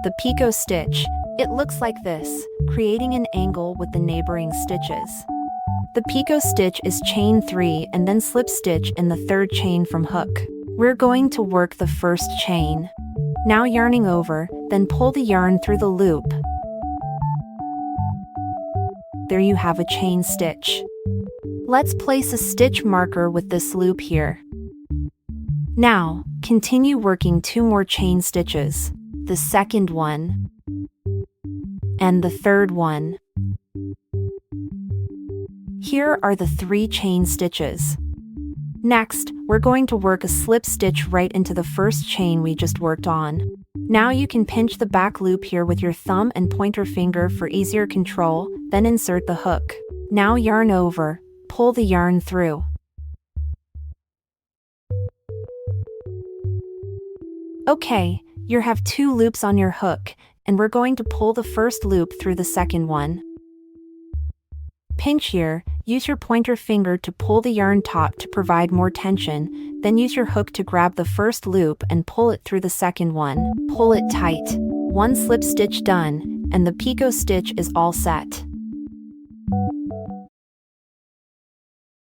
The picot stitch. It looks like this, creating an angle with the neighboring stitches. The picot stitch is chain 3 and then slip stitch in the third chain from hook. We're going to work the first chain. Now yarning over, then pull the yarn through the loop. There you have a chain stitch. Let's place a stitch marker with this loop here. Now, continue working 2 more chain stitches, the second one, and the third one. Here are the 3 chain stitches. Next, we're going to work a slip stitch right into the first chain we just worked on. Now you can pinch the back loop here with your thumb and pointer finger for easier control, then insert the hook. Now yarn over, pull the yarn through. Okay, you have 2 loops on your hook, and we're going to pull the first loop through the second one. Pinch here, use your pointer finger to pull the yarn taut to provide more tension, then use your hook to grab the first loop and pull it through the second one. Pull it tight. 1 slip stitch done, and the picot stitch is all set.